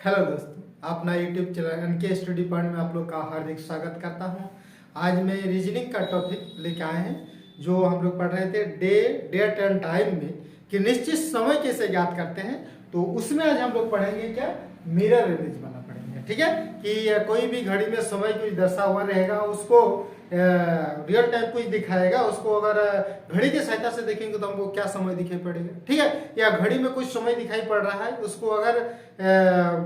Hello दोस्तों, अपना YouTube channel NK study point में आप लोग का हार्दिक स्वागत करता हूं। आज मैं रीजनिंग का टॉपिक लेके आए हैं जो हम लोग पढ़ रहे थे डेट एंड टाइम में कि निश्चित समय कैसे ज्ञात करते हैं। तो उसमें आज हम लोग पढ़ेंगे क्या, मिरर इमेज वाला पढ़ेंगे। ठीक है कि कोई भी घड़ी में समय कुछ दर्शा हुआ रहेगा, उसको रियल टाइम कुछ दिखाएगा, उसको अगर घड़ी की सहायता से देखेंगे तो हमको क्या समय दिखाई पड़ेगा। ठीक है, या घड़ी में कुछ समय दिखाई पड़ रहा है, उसको अगर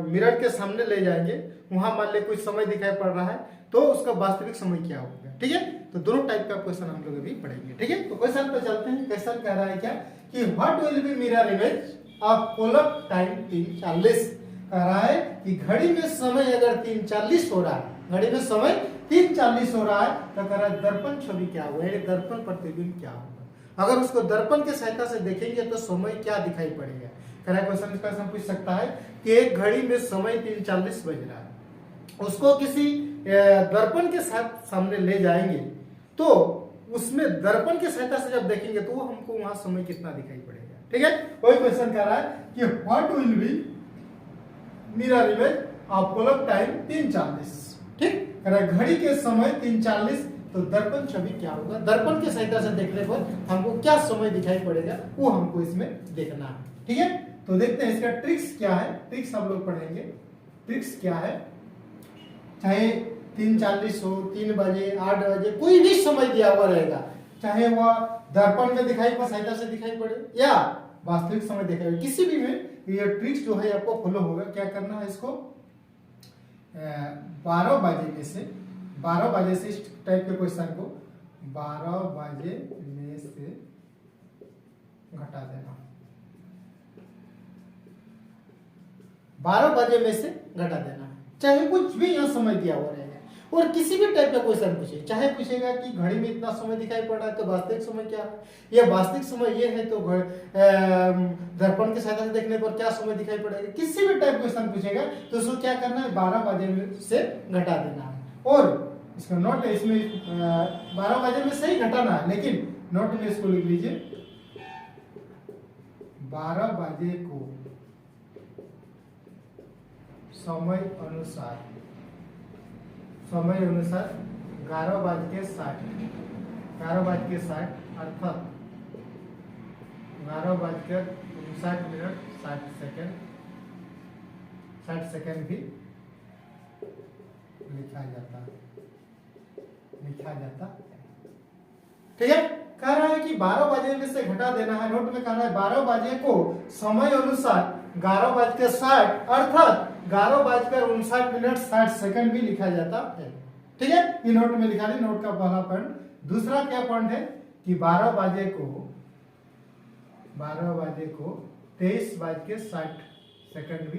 मिरर के सामने ले जाएंगे, वहां मान ले कुछ समय दिखाई पड़ रहा है तो उसका वास्तविक समय क्या होगा। ठीक है, तो दोनों टाइप का क्वेश्चन हम लोग अभी पढ़ेंगे। ठीक है, तो क्वेश्चन पे चलते हैं। क्वेश्चन कह रहा है क्या कि what will B mirror image of clock time 3:40। कह रहा है कि घड़ी में समय अगर 3:40 हो रहा है, घड़ी में समय 3:40 हो रहा है तो कह रहा है दर्पण छवि क्या होगा, यानी दर्पण प्रतिबिंब क्या होगा। अगर उसको दर्पण की सहायता से देखेंगे तो समय क्या दिखाई पड़ेगा। कह रहा है क्वेश्चन पूछ सकता है कि एक घड़ी में समय 3:40 बज रहा है, उसको किसी दर्पण के साथ सामने ले जाएंगे तो उसमें दर्पण की सहायता से जब देखेंगे तो हमको वहां समय कितना दिखाई पड़ेगा। ठीक है, वही क्वेश्चन कर रहा है कि what will B mirror image of clock time 3:40। ठीक, कह रहा है घड़ी के समय 3:40 तो दर्पण छवि क्या होगा, दर्पण की सहायता से देखने पर हमको क्या समय दिखाई पड़ेगा वो हमको इसमें देखना है। ठीक है, तो देखते हैं इसका ट्रिक्स क्या है। ट्रिक्स हम लोग पढ़ेंगे। ट्रिक्स क्या है, चाहे 3:40 हो, 3 बजे, 8 बजे, कोई भी समय दिया हुआ रहेगा, चाहे वह दर्पण में दिखाई पर सहायता से दिखाई पड़े या वास्तविक समय दिखाई, किसी भी में ये ट्रिक्स जो है आपको फॉलो होगा। क्या करना है, इसको 12 बजे से इस टाइप के क्वेश्चन को 12 बजे में से घटा देना। 12 बजे में से घटा देना, चाहे कुछ भी यहाँ समय दिया हुआ रहेगा। और किसी भी टाइप का क्वेश्चन पूछे, चाहे पूछेगा कि घड़ी में इतना समय दिखाई पड़ रहा है तो वास्तविक समय क्या है, या वास्तविक समय ये है तो दर्पण की सहायता से देखने पर क्या समय दिखाई पड़ेगा, किसी भी टाइप क्वेश्चन पूछेगा तो उसको क्या करना है, 12 बजे में से घटा देना है। और इसका नोट है, इसमें 12 बजे में से ही घटाना है, लेकिन नोट में इसको लिख लीजिए 12 बजे को समय अनुसार 11:60 अर्थात 11:59 60 सेकंड भी लिखा जाता है। ठीक है, कह रहा है कि 12 बजे में से घटा देना है। नोट में कह रहा है 12 बजे को समय अनुसार 11:60 अर्थात 11:59 60 भी लिखा जाता है। ठीक है, ये नोट में लिखा है, नोट का पहला पॉइंट। दूसरा क्या पॉइंट है कि 12 बजे को 23:60 भी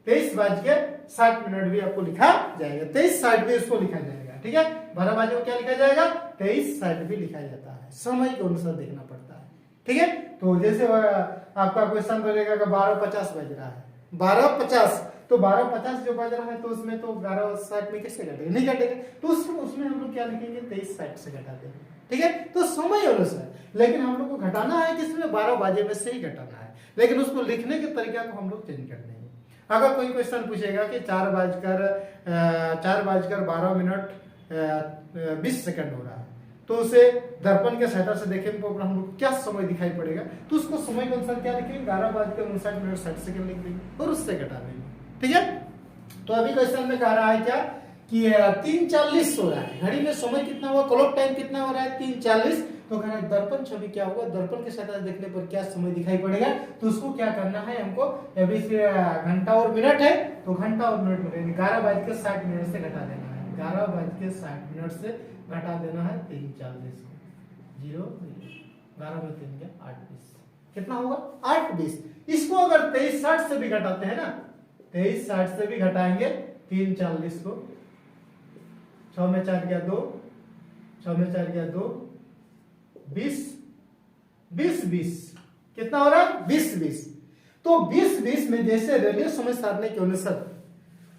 23:60 भी आपको लिखा जाएगा, 23:60 भी उसको लिखा जाएगा। ठीक है, 12 बजे को क्या लिखा जाएगा, 23:60 भी लिखा जाता है, समय के अनुसार देखना पड़ता है। ठीक है, तो जैसे आपका क्वेश्चन बोलेगा कि 12:50 बज रहा है, 12:50 तो 12:50 जो बज रहा है तो उसमें तो 11:60 में कैसे घटेगा, नहीं घटेगा, तो उसमें हम लोग क्या लिखेंगे, 23:60 से घटा देंगे। ठीक है, तो समय अनुसार, लेकिन हम लोग को घटाना है किसमें, 12 बजे में से ही घटाना है, लेकिन उसको लिखने के तरीका को हम लोग चेंज कर देंगे। अगर कोई क्वेश्चन पूछेगा कि 4:12 हो रहा है तो उसे दर्पण के सहायता से देखेंगे तो हम लोग क्या समय दिखाई पड़ेगा, तो उसको समय के अनुसार क्या लिखेंगे, 11:59 60 लिख देंगे और उससे घटा देंगे। ठीक है, तो अभी क्वेश्चन में कह रहा है क्या कि 3:40 हो रहा है, घड़ी में समय कितना हुआ, क्लॉक टाइम कितना हो रहा है, 3:40। तो कह रहा है दर्पण छवि क्या होगा, दर्पण के सहायता से देखने पर क्या समय दिखाई पड़ेगा, तो उसको क्या करना है हमको, अभी घंटा और मिनट है तो घंटा और मिनट में 11:60 से घटा देना है, 11:60 से घटा देना है 3:40 को, 11 में 3 क्या 8:20, कितना होगा 8:20। इसको अगर 23:60 से भी घटाते हैं ना, 23:60 से भी घटाएंगे 3:40 को, 6 में 4 गया 2, 6 में 4 गया 2, 20 कितना हो रहा है 20। तो 20 में जैसे रेडियो समय सारणी के अनुसार,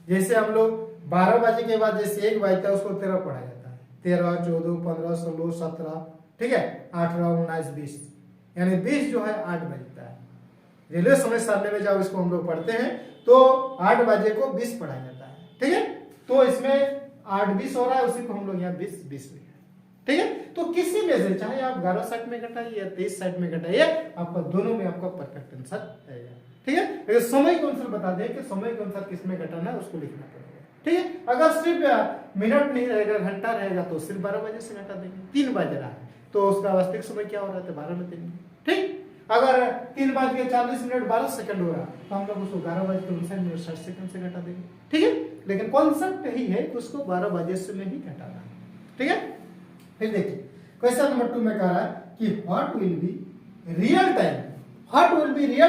जैसे हम लोग 12 बजे के बाद जैसे 1 बजता है उसको 13 पढ़ा जाता है, 13 14 15 16 17, ठीक है, 18 19 20, यानी 20 जो है 8 बजता है। रेलवे समय सारणी में जब इसको हम लोग पढ़ते हैं तो तो 8 बजे को 20 पढ़ाया जाता है, ठीक है। तो इसमें 8:20 हो रहा है, उसी को हम लोग यहाँ 20 लिखा है, ठीक है। तो किसी में से चाहे आप 11:60 में घटाइए या 23:60 में घटाइए, आपका दोनों में आपका परफेक्ट आंसर आएगा, ठीक है। अगर समय के अनुसार बता दें कि समय के अनुसार किसमें घटाना है उसको लिखना पड़ेगा, ठीक है। अगर सिर्फ मिनट नहीं रहेगा, घंटा रहेगा, तो सिर्फ 12 बजे से घटा देंगे। 3 बज रहा है तो उसका वास्तविक समय क्या हो रहा है, 12 में देंगे, ठीक। अगर 3:40 12 सेकंड हो रहा तो हम लोग उसको 11:59 से घटा देंगे, ठीक है। लेकिन कॉन्सेप्ट यही है कि उसको 12 बजे से में ही घटाना है, ठीक है। फिर देखिए क्वेश्चन नंबर 2 में कह रहा है कि what will be real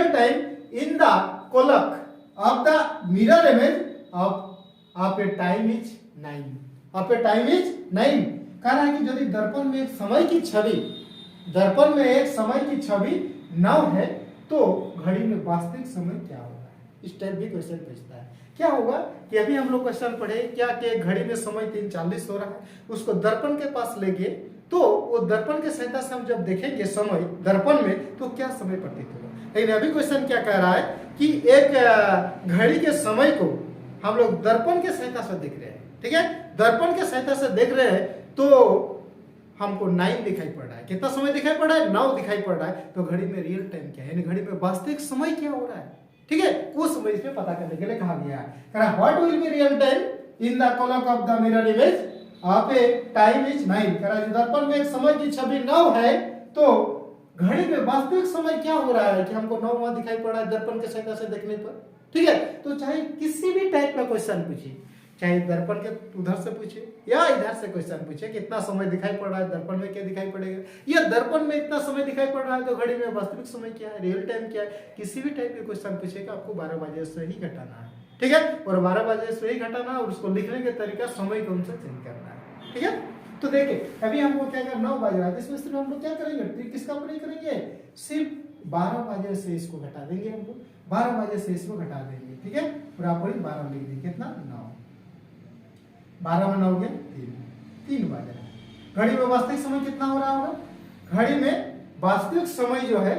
time in the clock of the mirror image of a time is 9। कह रहा है कि यदि दर्पण में एक समय की छवि 9 है तो घड़ी में वास्तविक समय क्या होगा। इस टाइप भी क्वेश्चन पूछता है। क्या होगा कि अभी हम लोग क्वेश्चन पढ़े क्या कि घड़ी में समय 3:40 हो रहा है, उसको दर्पण के पास लेके तो वो दर्पण के सहायता से हम जब देखेंगे समय दर्पण में तो क्या समय प्रतीत होगा। लेकिन अभी क्वेश्चन क्या कह रहा है कि एक घड़ी के समय को हम लोग दर्पण के सहायता से देख रहे हैं, ठीक है। दर्पण के सहायता से देख रहे हैं तो हमको 9 दिखाई पड़ रहा है। कितना समय दिखाई पड़ रहा है, 9 दिखाई पड़ रहा है। तो घड़ी में रियल टाइम क्या है, यानी घड़ी में वास्तविक समय क्या हो रहा है, ठीक है, वो समय इसमें पता करने के लिए कहा गया है। What will be real time in the column of the mirror image of a time is 9। दर्पण में एक समय की छवि 9 है तो घड़ी में वास्तविक समय क्या हो रहा है कि हमको 9 वहां दिखाई पड़ रहा है दर्पण के सहायता से देखने पर, ठीक है। तो चाहे किसी भी टाइप का क्वेश्चन पूछिए, चाहे दर्पण के उधर से पूछे या इधर से क्वेश्चन पूछे कितना समय दिखाई पड़ रहा है, दर्पण में क्या दिखाई पड़ेगा, या दर्पण में इतना समय दिखाई पड़ रहा है तो घड़ी में वास्तविक समय क्या है, रियल टाइम क्या है, किसी भी टाइप के क्वेश्चन पूछेगा आपको 12 बजे से ही घटाना है, ठीक है। और 12 बजे से ही घटाना और उसको लिखने के तरीका समय के अनुसार चेंज करना है, ठीक है। तो देखिए अभी हमको क्या कर 9 बज रहा है, इसमें सिर्फ हम लोग क्या करेंगे, किसका प्रयोग करेंगे, सिर्फ 12 बजे से इसको घटा देंगे, हमको 12 बजे से इसको घटा देंगे, ठीक है। और आप 12 लिख देंगे, कितना 9, 12 में 9 गया 3 बज रहा है। घड़ी में वास्तविक समय कितना हो रहा होगा, घड़ी में वास्तविक समय जो है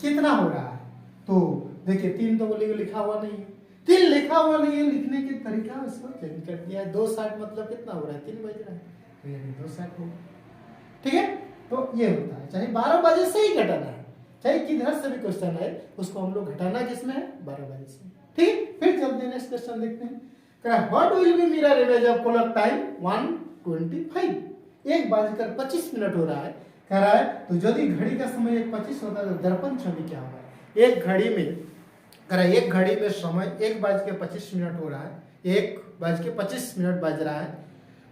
कितना हो रहा है, तो देखिए 3 तो लिखा हुआ नहीं है, 3 लिखा हुआ नहीं है, लिखने के तरीका उसको चेंज कर दिया है। 2:60 मतलब कितना हो रहा है, 3 बज रहा है तो यानी 2:60 होगा, ठीक है। तो ये होता है, चाहे 12 बजे से ही घटाना है, चाहे किधर से भी क्वेश्चन है उसको हम लोग घटाना किसमें है, 12 बजे से, ठीक। फिर चलते हैं नेक्स्ट क्वेश्चन देखते हैं। What will B mirror image of clock time 1:25, 1:25 हो रहा है। कह रहा है तो यदि घड़ी का समय 1:25 होता है तो दर्पण छवि क्या होगा। एक घड़ी में समय 1:25 हो रहा है, 1:25 बज रहा है,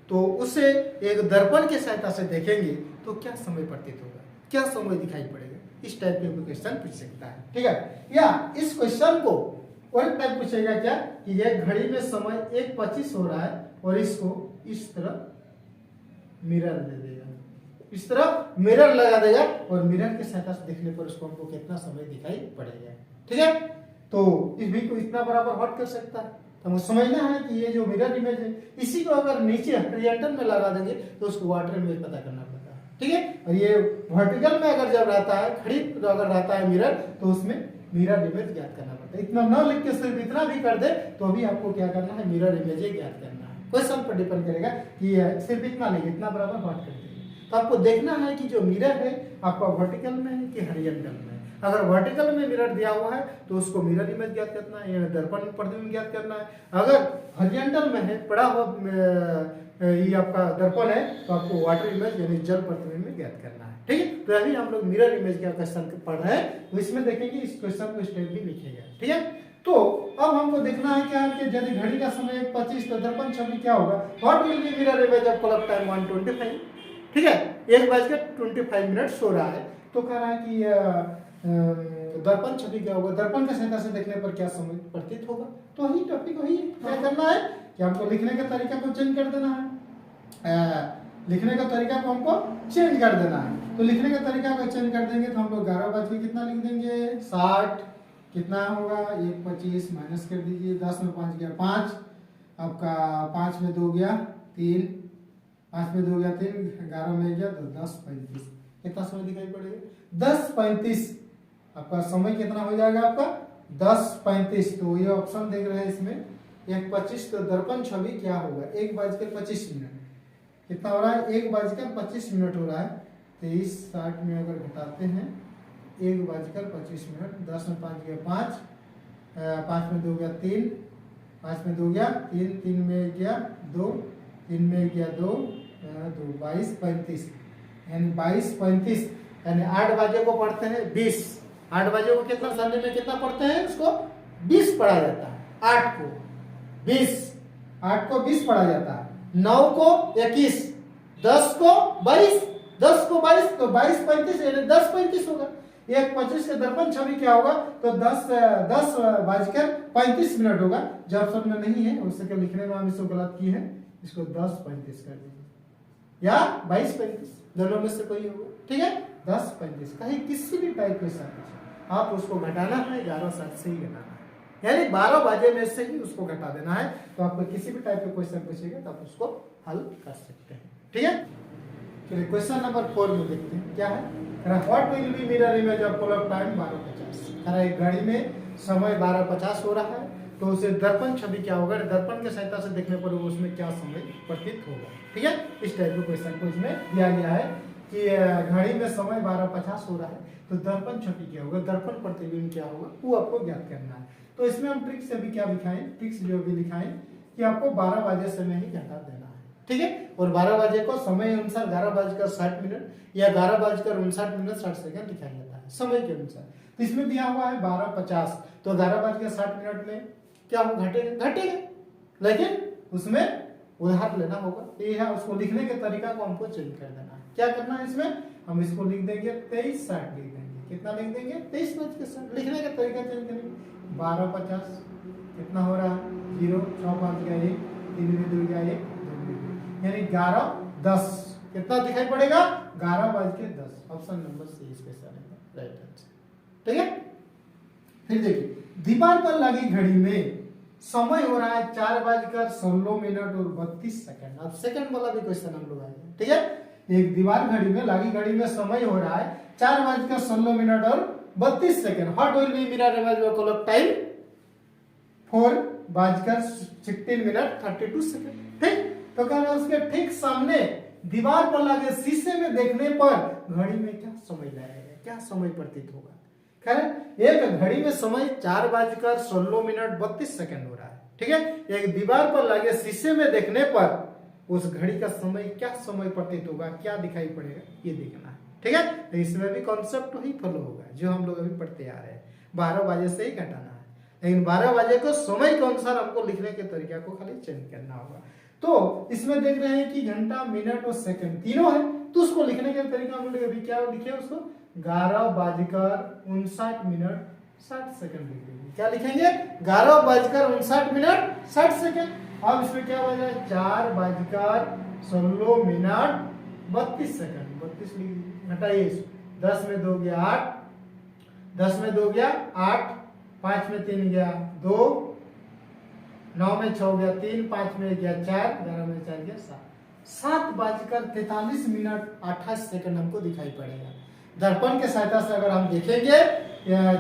तो उसे एक दर्पण के सहायता से देखेंगे तो क्या समय प्रतीत होगा, क्या समय दिखाई पड़ेगा। इस टाइप के क्वेश्चन पूछ सकता है, ठीक है। या इस क्वेश्चन को और टाइप पूछेगा क्या कि ये घड़ी में समय 1:25 हो रहा है और इसको इस तरह मिरर दे देगा, इस तरह मिरर लगा देगा और मिरर की सहायता से देखने पर उसको हमको कितना समय दिखाई पड़ेगा, ठीक है। तो इस भी को इतना बराबर हॉट कर सकता है। तो हमें समझना है कि ये जो मिरर इमेज है इसी को अगर नीचे हॉरिजॉन्टल में लगा देंगे तो उसको वाटर इमेज पता करना पड़ता है, ठीक है। और ये वर्टिकल में अगर जब रहता है, खड़ी अगर रहता है मिरर, तो उसमें मिरर इमेज ज्ञात करना पड़ता है। इतना न लिख के सिर्फ इतना भी कर दे तो अभी आपको क्या करना है, मिरर इमेज ज्ञात करना है। क्वेश्चन पर डिपेंड करेगा कि सिर्फ इतना नहीं, इतना बराबर हॉट कर देंगे। तो आपको देखना है कि जो मिरर है आपका वर्टिकल में है कि हॉरिजॉन्टल में है। अगर वर्टिकल में मिरर दिया हुआ है तो उसको मिरर इमेज ज्ञात करना है, यानी दर्पण प्रतिबिंब ज्ञात करना है। अगर हॉरिजॉन्टल में है, पड़ा हुआ ये आपका दर्पण है, तो आपको वाटर इमेज यानी जल प्रतिबिंब ज्ञात करना है, ठीक है। तो अभी हम लोग मिरर इमेज का क्वेश्चन पढ़ रहे हैं, तो इसमें देखेंगे इस क्वेश्चन को स्टेप भी लिखेगा, ठीक है। तो अब हमको देखना है क्या कि यदि घड़ी का समय 1:25 तो दर्पण छवि क्या होगा। What will B mirror image of clock time 1:25, ठीक है। 1:25 हो रहा है तो कह रहा है कि दर्पण छवि क्या होगा, दर्पण के सहायता से देखने पर क्या समय प्रतीत होगा। तो वही टॉपिक वही क्या करना है कि हमको लिखने के तरीका को चेंज कर देना है, लिखने का तरीका को हमको चेंज कर देना है। तो लिखने का तरीका को चेंज कर देंगे तो हम लोग 11 बज के कितना लिख देंगे 60, कितना होगा 1:25 माइनस कर दीजिए, 10 में 5 गया 5, आपका 5 में 2 गया 3, 5 में 2 गया 3, 11 में गया तो 10:35। कितना समय दिखाई पड़ेगा 10:35। आपका समय कितना हो जाएगा आपका 10:35। तो ये ऑप्शन देख रहे हैं इसमें 1:25। तो दर्पण छवि क्या होगा? 1:25। कितना हो रहा है? 1:25 हो रहा है। 23:60 में अगर घटाते हैं 1:25, 10 में 5 गया 5, 5 में 2 गया 3, 5 में 2 गया 3, 3 में गया 2, 3 में गया 2, 22:35। यानी 22:35 यानी 8 बजे को पढ़ते हैं 20। 8 बजे को कितना संडे में कितना पढ़ते हैं? उसको 20 पढ़ा जाता है। 8 को 20, 8 को 20 पढ़ा जाता है। 9 को 21, 10 को 22, 10 को 22, तो 22:35 यानी 10:35 होगा। 1:25 के दर्पण छवि क्या होगा? तो 10:35 होगा। जो ऑप्शन में नहीं है उसके लिखने में हम इसको गलत किए हैं, इसको 10:35 कर दीजिए या 22:35, दोनों में से कोई होगा। ठीक है, 10:35। कहीं किसी भी टाइप के साथ आप उसको घटाना है 11:60 से ही घटाना है, यानी 12 बजे में से ही उसको घटा देना है। तो आपको किसी भी टाइप का क्वेश्चन पूछेगा तो आप उसको हल कर सकते हैं। ठीक है, चलिए क्वेश्चन नंबर 4 में देखते हैं क्या है। What will B mirror image of clock time 12:50। एक घड़ी में समय 12:50 हो रहा है, तो उसे दर्पण छवि क्या होगा? दर्पण की सहायता से देखने पर उसमें क्या समय प्रतीत होगा। ठीक है, इस टाइप के क्वेश्चन को इसमें दिया गया है कि घड़ी में समय 12:50 हो रहा है, तो दर्पण छवि क्या होगा, दर्पण प्रतिबिंब क्या होगा, वो आपको ज्ञात करना है। तो इसमें हम ट्रिक्स अभी क्या लिखाएं? ट्रिक्स जो भी लिखाएं कि आपको 12 बजे समय ही घटा देना है। ठीक है, और 12 बजे को समय अनुसार 11:60 या 11:59 60 लिखा जाता है समय के अनुसार। तो इसमें दिया हुआ है 12:50, तो 11:60 में क्या हो? घटेगा, लेकिन उसमें उधार लेना होगा। ये है, उसको लिखने के तरीका को हमको चेंज कर देना है। क्या करना है इसमें? हम इसको लिख देंगे 23:60 लिख देंगे। कितना लिख देंगे? 23:60। लिखने का तरीका चेंज करेंगे। 12:50 कितना हो रहा है? 0, 6 5 गया 1, 3 में 2 गया 1, 2 में 2, यानी 11:10 कितना दिखाई पड़ेगा? 11:10। ऑप्शन नंबर सी इसके साथ राइट आंसर। ठीक है, फिर देखिए दीवार पर लगी घड़ी में समय हो रहा है 4:16 और 32 सेकंड। अब सेकंड वाला भी क्वेश्चन हम लोग आएंगे। ठीक है, एक दीवार घड़ी में लगी घड़ी में समय हो रहा है 4:16 और 32 second. What will B mirror image of clock time 4:16 32 second. ठीक, तो क्या है उसके ठीक सामने दीवार पर लगे शीशे में देखने पर घड़ी में क्या समय लगेगा, क्या समय प्रतीत होगा? खैर एक घड़ी में समय 4:16 32 हो रहा है। ठीक है, एक दीवार पर लगे शीशे में देखने पर उस घड़ी का समय क्या समय प्रतीत होगा, क्या दिखाई पड़ेगा, ये देखना है। ठीक है, तो इसमें भी कॉन्सेप्ट ही फॉलो होगा जो हम लोग अभी पढ़ते आ रहे हैं। 12 बजे से ही घटाना है, लेकिन 12 बजे को समय के अनुसार हमको लिखने के तरीका को खाली चेंज करना होगा। तो इसमें देख रहे हैं कि घंटा, मिनट और सेकंड तीनों है, तो उसको लिखने के तरीका हम लोग अभी क्या लिखे उसको 11:59 60 लिख देंगे। क्या लिखेंगे? 11:59 60। अब इसमें क्या बचा है? 4:16 32 सेकंड। 32 लिख दीजिए, घटाइए इसको। 10 में 2 गया 8, 10 में 2 गया 8, 5 में 3 गया 2, 9 में 6 गया 3, 5 में गया 4, 11 में 4 गया 7। 7:43 28 हमको दिखाई पड़ेगा। दर्पण के सहायता से अगर हम देखेंगे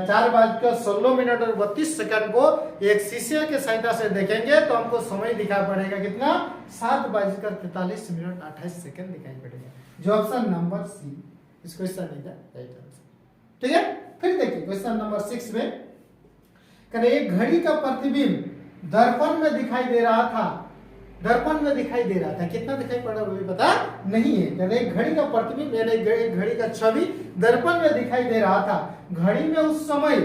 4:16 और 32 को एक शीशे के सहायता से देखेंगे तो हमको समय दिखाई पड़ेगा कितना? 7:43 28 दिखाई पड़ेगा, जो ऑप्शन नंबर सी इस क्वेश्चन का राइट आंसर। ठीक है, फिर देखिए क्वेश्चन नंबर 6 में एक घड़ी का प्रतिबिंब दर्पण में दिखाई दे रहा था। दर्पण में दिखाई दे रहा था, कितना दिखाई पड़ रहा है वो भी पता नहीं है। एक घड़ी का प्रतिबिंब यानी घड़ी का छवि दर्पण में दिखाई दे रहा था। घड़ी में उस समय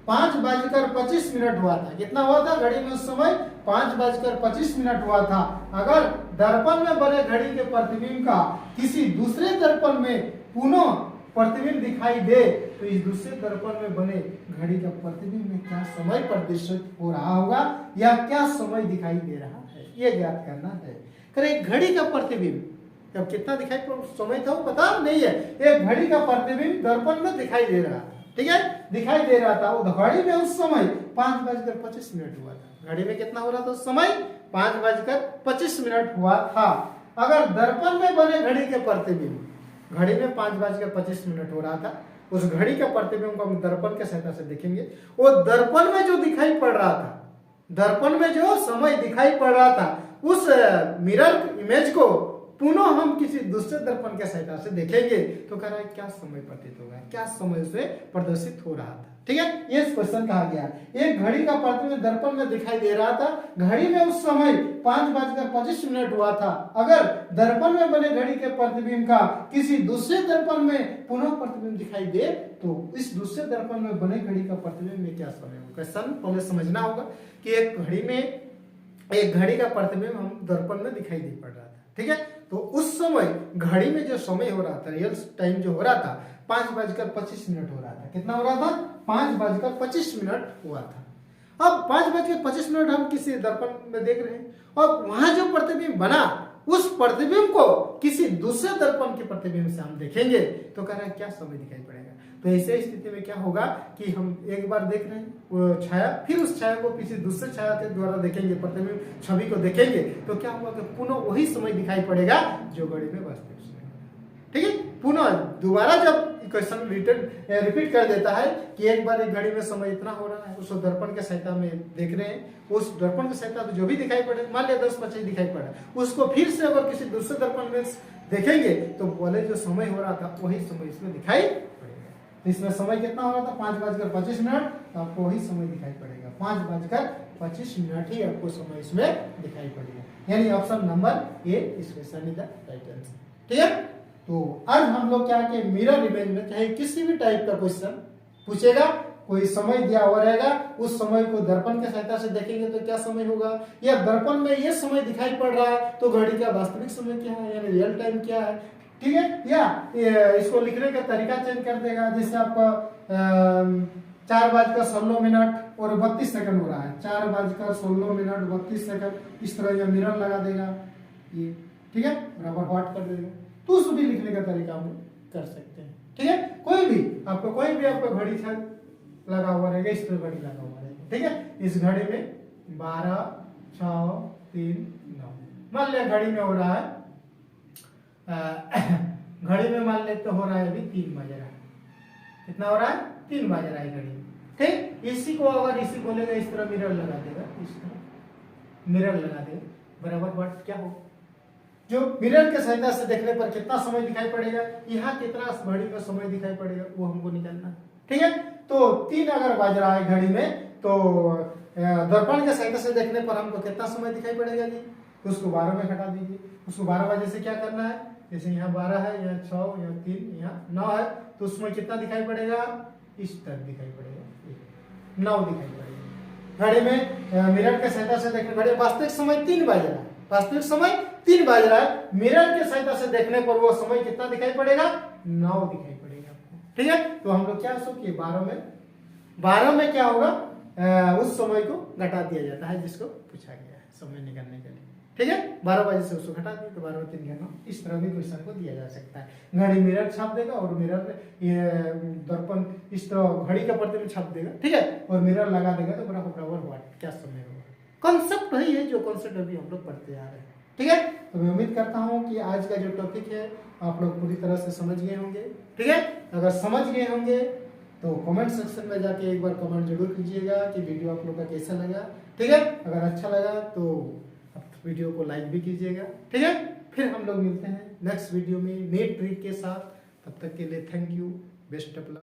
5:25 हुआ था। कितना हुआ था? घड़ी में उस समय 5:25 हुआ था। अगर दर्पण में बने घड़ी के प्रतिबिंब का किसी दूसरे दर्पण में पुनः प्रतिबिंब दिखाई दे तो इस दूसरे दर्पण में बने घड़ी का प्रतिबिंब में क्या समय प्रदर्शित हो रहा होगा या क्या समय दिखाई दे रहा है, ये ज्ञात करना है। एक घड़ी का प्रतिबिंब अब कितना दिखाई समय था वो पता नहीं है। एक घड़ी का प्रतिबिंब दर्पण में दिखाई दे रहा था। ठीक है, दिखाई दे रहा था। वो घड़ी में उस समय 5:25 हुआ था। घड़ी में कितना हो रहा था उस समय? 5:25 हुआ था। अगर दर्पण में बने घड़ी के प्रतिबिंब घड़ी में 5:25 हो रहा था, उस घड़ी का प्रतिबिंब को हम दर्पण के सहायता से देखेंगे। वो दर्पण में जो दिखाई पड़ रहा था, दर्पण में जो समय दिखाई पड़ रहा था, उस मिरर इमेज को पुनः हम किसी दूसरे दर्पण के सहायता से देखेंगे तो कह रहा है क्या समय प्रतीत होगा, क्या समय से प्रदर्शित हो रहा था। ठीक है, ये क्वेश्चन कहा गया। एक घड़ी का प्रतिबिंब दर्पण में दिखाई दे रहा था, घड़ी में उस समय 5:25 हुआ था। अगर दर्पण में बने घड़ी के प्रतिबिंब का किसी दूसरे दर्पण में पुनः प्रतिबिंब दिखाई दे तो इस दूसरे दर्पण में बने घड़ी का प्रतिबिंब में क्या समय होगा। क्वेश्चन पहले समझना होगा कि एक घड़ी का प्रतिबिंब हम दर्पण में दिखाई दे पड़ रहा था। ठीक है, तो उस समय घड़ी में जो समय हो रहा था, रियल टाइम जो हो रहा था 5:25 हो रहा था। कितना हो रहा था? 5:25 हुआ था। अब 5:25 हम किसी दर्पण में देख रहे हैं और वहां जो प्रतिबिंब बना उस प्रतिबिंब को किसी दूसरे दर्पण के प्रतिबिंब से हम देखेंगे तो कह रहा है क्या समय दिखाई पड़ेगा। तो ऐसे स्थिति में क्या होगा कि हम एक बार देख रहे हैं वो छाया, फिर उस छाया को किसी दूसरे छाया के द्वारा देखेंगे, प्रतिबिंब छवि को देखेंगे तो क्या होगा कि पुनः वही समय दिखाई पड़ेगा जो घड़ी में वास्तविक समय। ठीक है, पुनः दोबारा जब क्वेश्चन रिपीट कर देता है कि एक बार एक घड़ी में समय इतना हो रहा है, उस दर्पण के सहायता में देख रहे हैं, उस दर्पण के सहायता में जो भी दिखाई पड़े, मान लिया 10:25 दिखाई पड़ा, उसको फिर से अगर किसी दूसरे दर्पण में देखेंगे तो बोले जो समय हो रहा था वही समय इसमें दिखाई पड़ेगा। इसमें समय कितना हो रहा था? 5:25, तो आपको वही समय दिखाई पड़ेगा। 5:25 ही आपको समय इसमें दिखाई पड़ेगा, यानी ऑप्शन नंबर ए इस question is the right answer. ठीक है, तो आज हम लोग क्या कि मिरर इमेज में चाहे किसी भी टाइप का क्वेश्चन पूछेगा, कोई समय दिया हुआ रहेगा, उस समय को दर्पण के सहायता से देखेंगे तो क्या समय होगा, या दर्पण में ये समय दिखाई पड़ रहा है तो घड़ी का वास्तविक समय क्या है, यानी रियल टाइम क्या है। ठीक है, या इसको लिखने का तरीका चेंज कर देगा, जैसे आपका 4:16 और 32 सेकंड हो रहा है, 4:16 32 इस तरह यह मिरर लगा देगा ये। ठीक है, बराबर व्हाट कर देगा, तो उस भी लिखने का तरीका हम कर सकते हैं। ठीक है, कोई भी आपको घड़ी लगा हुआ रहेगा, इस तरह घड़ी लगा हुआ रहेगा। ठीक है, इस घड़ी में 12, 6, 3, 9 मान लिया घड़ी में हो रहा है घड़ी में मान लेते तो हो रहा है अभी 3 बज रहा है। कितना हो रहा है? 3 बज रहा है घड़ी में। ठीक, इसी को बोलेगा इस तरह मिरर लगा देगा, इस तरह मिरर लगा देगा, बराबर व्हाट क्या हो, जो मिरर के सहायता से देखने पर कितना समय दिखाई पड़ेगा, यहाँ कितना घड़ी में समय दिखाई पड़ेगा वो हमको निकालना है। ठीक है, तो 3 अगर बज रहा है घड़ी में तो दर्पण के सहायता से देखने पर हमको कितना समय दिखाई पड़ेगा जी, तो उसको 12 में घटा दीजिए। उसको 12 बजे से क्या करना है, जैसे यहाँ 12 है, यहाँ 6, यहाँ 3, यहाँ 9 है, तो उसमें कितना दिखाई पड़ेगा, इस तक दिखाई पड़ेगा, 9 दिखाई पड़ेगा। घड़ी में मिरर के सहायता से देखने, घड़ी वास्तविक समय 3 बज रहा है, वास्तविक समय 3 बज रहा है, मिरर के सहायता से देखने पर वो समय कितना दिखाई पड़ेगा, 9 दिखाई पड़ेगा आपको। ठीक है, तो हम लोग क्या सोचिए 12 में क्या होगा, उस समय को घटा दिया जाता है जिसको पूछा गया है समय निकालने के लिए। ठीक है, 12 बजे से उसको घटा दिए तो 12 3 9, इस तरह भी क्वेश्चन को दिया जा सकता है। घड़ी मिरर छाप देगा और मिरर ये दर्पण इस तरह घड़ी का प्रतिबिंब छाप देगा। ठीक है, और मिरर लगा देगा तो बराबर हुआ क्या समय होगा। कॉन्सेप्ट वही है जो कॉन्सेप्ट अभी हम लोग पढ़ते आ रहे हैं। ठीक है, तो मैं उम्मीद करता हूँ कि आज का जो टॉपिक है आप लोग पूरी तरह से समझ गए होंगे। ठीक है, अगर समझ गए होंगे तो कमेंट सेक्शन में जाके एक बार कमेंट जरूर कीजिएगा कि वीडियो आप लोग का कैसा लगा। ठीक है, अगर अच्छा लगा तो वीडियो को लाइक भी कीजिएगा। ठीक है, फिर हम लोग मिलते हैं नेक्स्ट वीडियो में नई ट्रिक के साथ। तब तक के लिए thank you, best of luck.